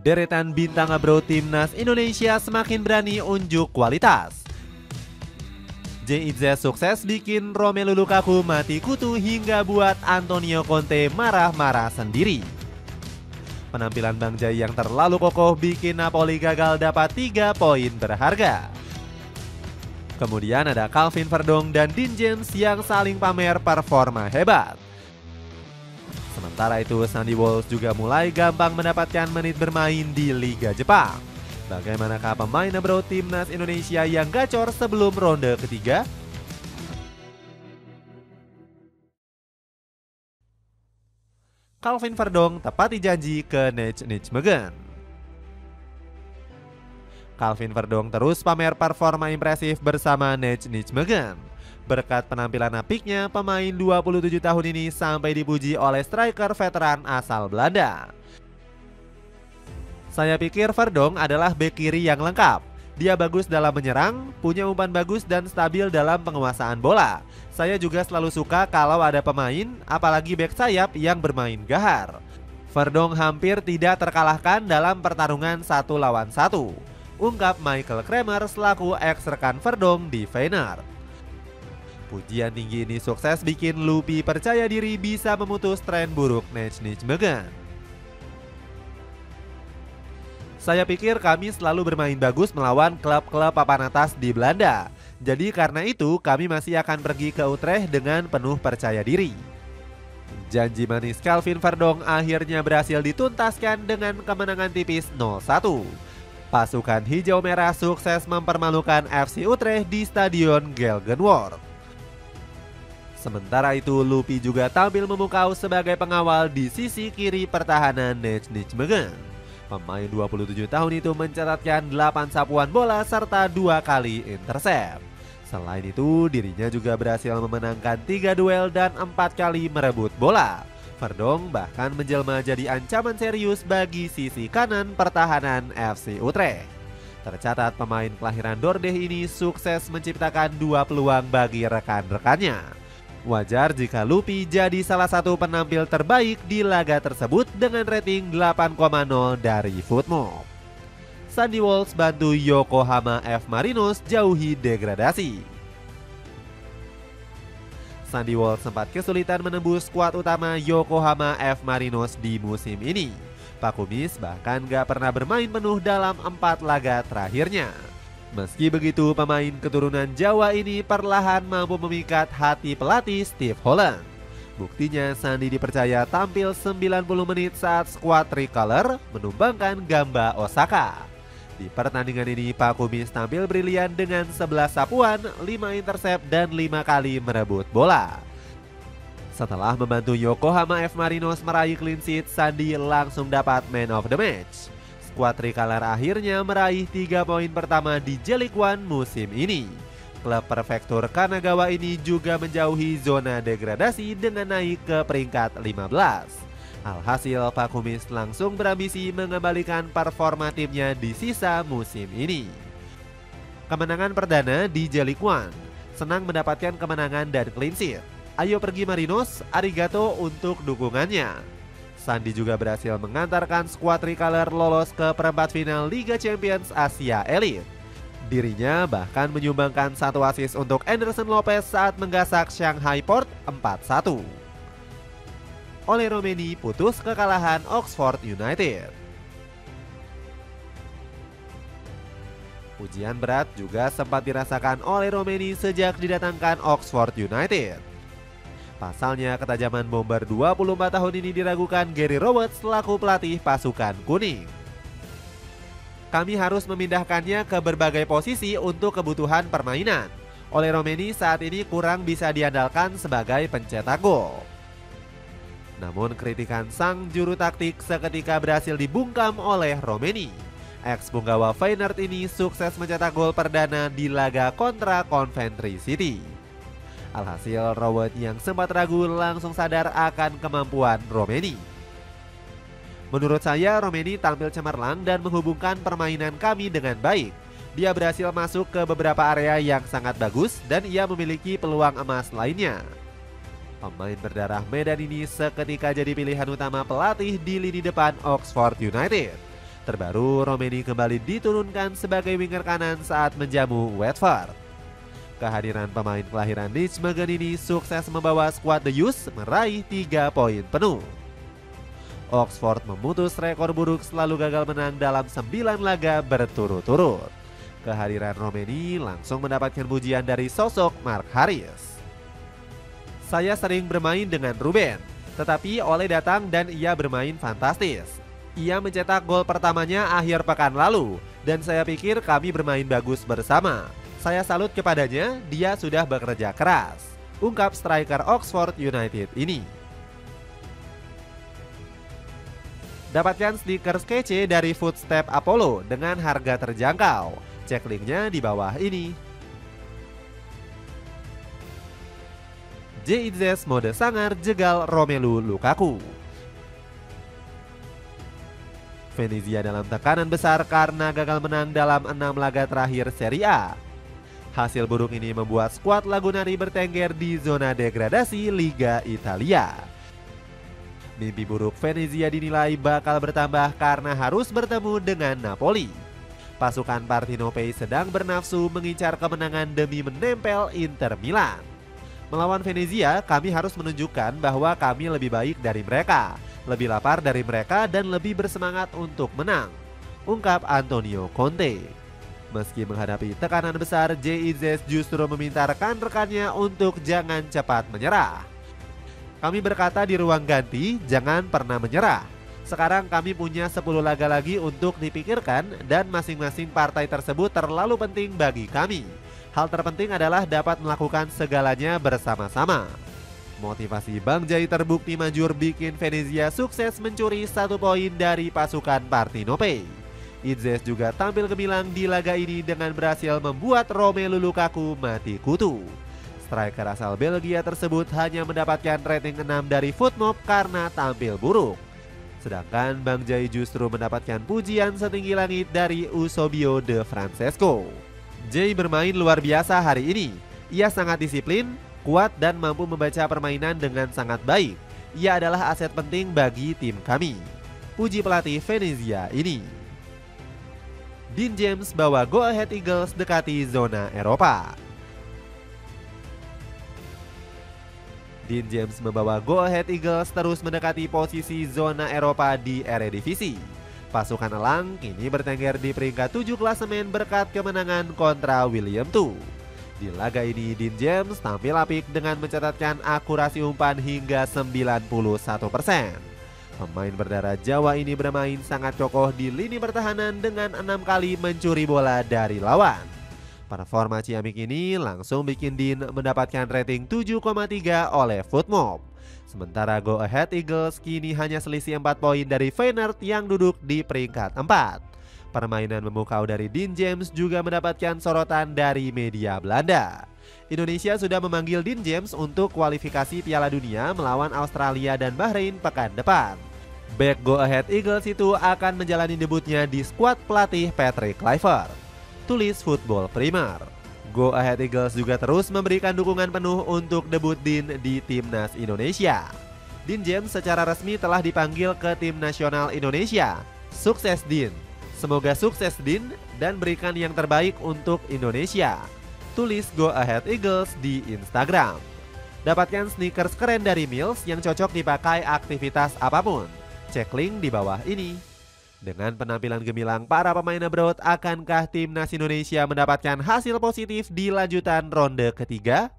Deretan bintang abro timnas Indonesia semakin berani unjuk kualitas. JIZ sukses bikin Romelu Lukaku mati kutu hingga buat Antonio Conte marah-marah sendiri. Penampilan Bang Jai yang terlalu kokoh bikin Napoli gagal dapat 3 poin berharga. Kemudian ada Calvin Verdong dan Dean James yang saling pamer performa hebat. Sementara itu Sandy Walsh juga mulai gampang mendapatkan menit bermain di Liga Jepang. Bagaimanakah pemain abro timnas Indonesia yang gacor sebelum ronde ketiga? Calvin Verdong tepati janji ke Nijmegen. Calvin Verdong terus pamer performa impresif bersama Nijmegen. Berkat penampilan apiknya, pemain 27 tahun ini sampai dipuji oleh striker veteran asal Belanda. Saya pikir Verdong adalah bek kiri yang lengkap. Dia bagus dalam menyerang, punya umpan bagus dan stabil dalam penguasaan bola. Saya juga selalu suka kalau ada pemain, apalagi bek sayap yang bermain gahar. Verdong hampir tidak terkalahkan dalam pertarungan 1 lawan 1. Ungkap Michael Kramer selaku ex-rekan Verdong di Feyenoord. Pujian tinggi ini sukses bikin Lupi percaya diri bisa memutus tren buruk Nijmegen. Saya pikir kami selalu bermain bagus melawan klub-klub papan atas di Belanda. Jadi karena itu kami masih akan pergi ke Utrecht dengan penuh percaya diri. Janji manis Calvin Verdong akhirnya berhasil dituntaskan dengan kemenangan tipis 0-1. Pasukan hijau merah sukses mempermalukan FC Utrecht di Stadion Gelgenwaard. Sementara itu Lupi juga tampil memukau sebagai pengawal di sisi kiri pertahanan Nijmegen. Pemain 27 tahun itu mencatatkan 8 sapuan bola serta 2 kali intercept. Selain itu, dirinya juga berhasil memenangkan 3 duel dan 4 kali merebut bola. Verdong bahkan menjelma jadi ancaman serius bagi sisi kanan pertahanan FC Utrecht. Tercatat pemain kelahiran Dordrecht ini sukses menciptakan 2 peluang bagi rekan-rekannya. Wajar jika Lupi jadi salah satu penampil terbaik di laga tersebut dengan rating 8,0 dari Footmob. Sandy Walsh bantu Yokohama F. Marinos jauhi degradasi. Sandy Walsh sempat kesulitan menembus skuad utama Yokohama F. Marinos di musim ini. Pak Kumis bahkan gak pernah bermain penuh dalam 4 laga terakhirnya. Meski begitu, pemain keturunan Jawa ini perlahan mampu memikat hati pelatih Steve Holland. Buktinya Sandy dipercaya tampil 90 menit saat skuad Tricolor menumbangkan Gamba Osaka. Di pertandingan ini Pak Kumis tampil brilian dengan 11 sapuan, 5 intercept dan 5 kali merebut bola. Setelah membantu Yokohama F. Marinos meraih clean sheet, Sandy langsung dapat man of the match. Skuad Tricolor akhirnya meraih 3 poin pertama di J-League One musim ini. Klub prefektur Kanagawa ini juga menjauhi zona degradasi dengan naik ke peringkat 15. Alhasil Pak Kumis langsung berambisi mengembalikan performa timnya di sisa musim ini. Kemenangan perdana di J-League One. Senang mendapatkan kemenangan dan clean sheet. Ayo pergi Marinos, arigato untuk dukungannya. Sandy juga berhasil mengantarkan skuad Tricolor lolos ke perempat final Liga Champions Asia Elite. Dirinya bahkan menyumbangkan 1 assist untuk Anderson Lopez saat menggasak Shanghai Port 4-1. Oleh Romeni putus kekalahan Oxford United. Ujian berat juga sempat dirasakan oleh Romeni sejak didatangkan Oxford United. Pasalnya ketajaman bomber 24 tahun ini diragukan Gary Roberts selaku pelatih pasukan kuning. Kami harus memindahkannya ke berbagai posisi untuk kebutuhan permainan. Oleh Romeni saat ini kurang bisa diandalkan sebagai pencetak gol. Namun kritikan sang juru taktik seketika berhasil dibungkam oleh Romeni. Ex-punggawa Feyenoord ini sukses mencetak gol perdana di laga kontra Coventry City. Alhasil Robert yang sempat ragu langsung sadar akan kemampuan Romeni. Menurut saya Romeni tampil cemerlang dan menghubungkan permainan kami dengan baik. Dia berhasil masuk ke beberapa area yang sangat bagus dan ia memiliki peluang emas lainnya. Pemain berdarah Medan ini seketika jadi pilihan utama pelatih di lini depan Oxford United. Terbaru, Romeni kembali diturunkan sebagai winger kanan saat menjamu Watford. Kehadiran pemain kelahiran Nijmegen ini sukses membawa skuad The Youths meraih 3 poin penuh. Oxford memutus rekor buruk selalu gagal menang dalam 9 laga berturut-turut. Kehadiran Romeni langsung mendapatkan pujian dari sosok Mark Harris. Saya sering bermain dengan Ruben, tetapi Ole datang dan ia bermain fantastis. Ia mencetak gol pertamanya akhir pekan lalu, dan saya pikir kami bermain bagus bersama. Saya salut kepadanya, dia sudah bekerja keras, ungkap striker Oxford United ini. Dapatkan stiker kece dari Footstep Apollo dengan harga terjangkau. Cek linknya di bawah ini. JIZ mode sangar jegal Romelu Lukaku. Venezia dalam tekanan besar karena gagal menang dalam 6 laga terakhir Serie A. Hasil buruk ini membuat skuad Lagunari bertengger di zona degradasi Liga Italia. Mimpi buruk Venezia dinilai bakal bertambah karena harus bertemu dengan Napoli. Pasukan Partinopei sedang bernafsu mengincar kemenangan demi menempel Inter Milan. Melawan Venezia, kami harus menunjukkan bahwa kami lebih baik dari mereka, lebih lapar dari mereka dan lebih bersemangat untuk menang, ungkap Antonio Conte. Meski menghadapi tekanan besar, JIZ justru meminta rekan-rekannya untuk jangan cepat menyerah. Kami berkata di ruang ganti, jangan pernah menyerah. Sekarang kami punya 10 laga lagi untuk dipikirkan dan masing-masing partai tersebut terlalu penting bagi kami. Hal terpenting adalah dapat melakukan segalanya bersama-sama. Motivasi Bang Jai terbukti manjur bikin Venezia sukses mencuri 1 poin dari pasukan Partinopei. Idzes juga tampil gemilang di laga ini dengan berhasil membuat Romelu Lukaku mati kutu. Striker asal Belgia tersebut hanya mendapatkan rating 6 dari Footmob karena tampil buruk. Sedangkan Bang Jai justru mendapatkan pujian setinggi langit dari Eusebio de Francesco. Jai bermain luar biasa hari ini. Ia sangat disiplin, kuat dan mampu membaca permainan dengan sangat baik. Ia adalah aset penting bagi tim kami, puji pelatih Venezia ini. Dean James bawa Go Ahead Eagles dekati zona Eropa. Dean James membawa Go Ahead Eagles terus mendekati posisi zona Eropa di Eredivisie. Pasukan elang kini bertengger di peringkat 7 klasemen berkat kemenangan kontra William II. Di laga ini Dean James tampil apik dengan mencatatkan akurasi umpan hingga 91%. Pemain berdarah Jawa ini bermain sangat kokoh di lini pertahanan dengan 6 kali mencuri bola dari lawan. Performa ciamik ini langsung bikin Dean mendapatkan rating 7,3 oleh Footmob. Sementara Go Ahead Eagles kini hanya selisih 4 poin dari Feyenoord yang duduk di peringkat 4. Permainan memukau dari Dean James juga mendapatkan sorotan dari media Belanda. Indonesia sudah memanggil Dean James untuk kualifikasi Piala Dunia melawan Australia dan Bahrain pekan depan. Back Go Ahead Eagles itu akan menjalani debutnya di skuad pelatih Patrick Kluivert, tulis Football Premier. Go Ahead Eagles juga terus memberikan dukungan penuh untuk debut Dean di Timnas Indonesia. Dean James secara resmi telah dipanggil ke Tim Nasional Indonesia. Sukses Dean. Semoga sukses Dean dan berikan yang terbaik untuk Indonesia, tulis Go Ahead Eagles di Instagram. Dapatkan sneakers keren dari Mills yang cocok dipakai aktivitas apapun. Cek link di bawah ini. Dengan penampilan gemilang para pemain abroad, akankah Timnas Indonesia mendapatkan hasil positif di lanjutan ronde ketiga?